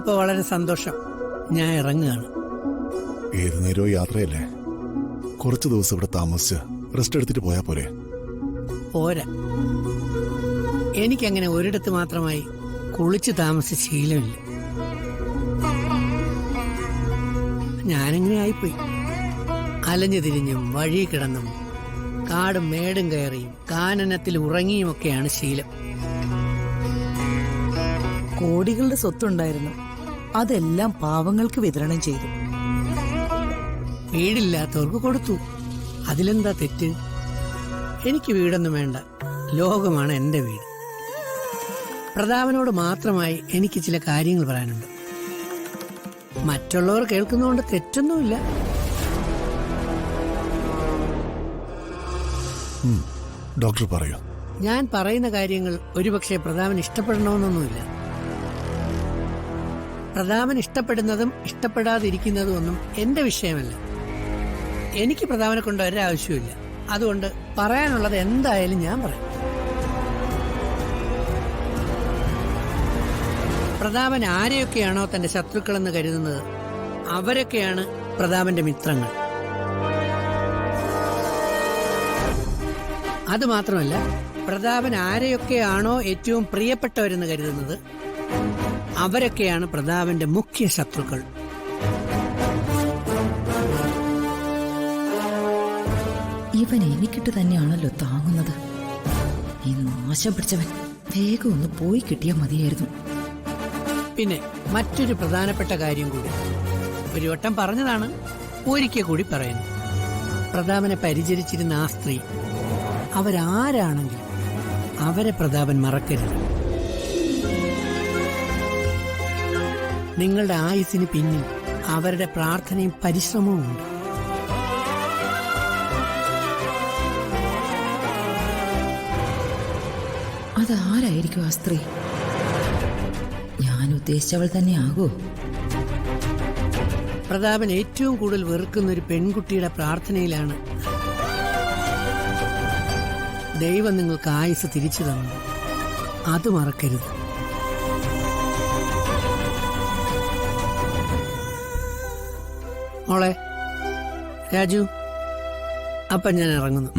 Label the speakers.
Speaker 1: അപ്പൊ വളരെ സന്തോഷം. ഞാൻ ഇറങ്ങുകയാണ്.
Speaker 2: ഏതു നേരവും യാത്രയല്ലേ, കുറച്ചു ദിവസം ഇവിടെ താമസിച്ച് റെസ്റ്റ് എടുത്തിട്ട് പോയാ പോരെ?
Speaker 1: പോരാ, എനിക്കങ്ങനെ ഒരിടത്ത് മാത്രമായി കുളിച്ച് താമസിച്ച ശീലമില്ല. ഞാനിങ്ങനെ ആയിപ്പോയി. അലഞ്ഞു തിരിഞ്ഞും വഴി കിടന്നും കാടും മേടും കയറിയും കാനനത്തിൽ ഉറങ്ങിയുമൊക്കെയാണ് ശീലം.
Speaker 3: കോടികളുടെ സ്വത്തുണ്ടായിരുന്നു, അതെല്ലാം പാവങ്ങൾക്ക് വിതരണം ചെയ്തു.
Speaker 1: വീടില്ലാത്തവർക്ക് കൊടുത്തു. അതിലെന്താ തെറ്റ്? എനിക്ക് വീടൊന്നും വേണ്ട, ലോകമാണ് എന്റെ വീട്. പ്രതാപനോട് മാത്രമായി എനിക്ക് ചില കാര്യങ്ങൾ പറയാനുണ്ട്. മറ്റുള്ളവർ കേൾക്കുന്നതുകൊണ്ട് തെറ്റൊന്നുമില്ല.
Speaker 2: ഡോക്ടർ പറയൂ.
Speaker 1: ഞാൻ പറയുന്ന കാര്യങ്ങൾ ഒരുപക്ഷെ പ്രതാപൻ ഇഷ്ടപ്പെടണമെന്നൊന്നുമില്ല. പ്രതാപൻ ഇഷ്ടപ്പെടുന്നതും ഇഷ്ടപ്പെടാതിരിക്കുന്നതും ഒന്നും എന്റെ വിഷയമല്ല. എനിക്ക് പ്രതാപനെ കൊണ്ട് ഒരാവശ്യമില്ല. അതുകൊണ്ട് പറയാനുള്ളത് എന്തായാലും ഞാൻ പറയും. പ്രതാപൻ ആരെയൊക്കെയാണോ തന്റെ ശത്രുക്കളെന്ന് കരുതുന്നത്, അവരൊക്കെയാണ് പ്രതാപന്റെ മിത്രങ്ങൾ. അതുമാത്രമല്ല, പ്രതാപൻ ആരെയൊക്കെയാണോ ഏറ്റവും പ്രിയപ്പെട്ടവരെന്ന് കരുതുന്നത്, അവരൊക്കെയാണ് പ്രതാപന്റെ മുഖ്യ ശത്രുക്കൾ.
Speaker 4: ഇവൻ എനിക്കിട്ട് തന്നെയാണല്ലോ താങ്ങുന്നത്. ഈ നാശം പിടിച്ചവൻ വേഗം ഒന്ന് പോയി കിട്ടിയാൽ മതിയായിരുന്നു.
Speaker 1: പിന്നെ മറ്റൊരു പ്രധാനപ്പെട്ട കാര്യം കൂടി, ഒരു വട്ടം പറഞ്ഞതാണ്, ഒരിക്കൽ കൂടി പറയുന്നു. പ്രതാപനെ പരിചരിച്ചിരുന്ന ആ സ്ത്രീ, അവരാരാണെങ്കിലും അവരെ പ്രതാപൻ മറക്കരുത്. നിങ്ങളുടെ ആയുസ്സിന് പിന്നിൽ അവരുടെ പ്രാർത്ഥനയും പരിശ്രമവും ഉണ്ട്.
Speaker 4: അതാരായിരിക്കും ആ സ്ത്രീ? ഞാൻ ഉദ്ദേശിച്ചവൾ തന്നെയാകോ?
Speaker 1: പ്രതാപൻ ഏറ്റവും കൂടുതൽ വെറുക്കുന്ന ഒരു പെൺകുട്ടിയുടെ പ്രാർത്ഥനയിലാണ് ദൈവം നിങ്ങൾക്ക് ആയുസ് തിരിച്ചു തന്നത്. അത് മറക്കരുത്. മോളെ, രാജു, അപ്പം ഞാൻ ഇറങ്ങുന്നു.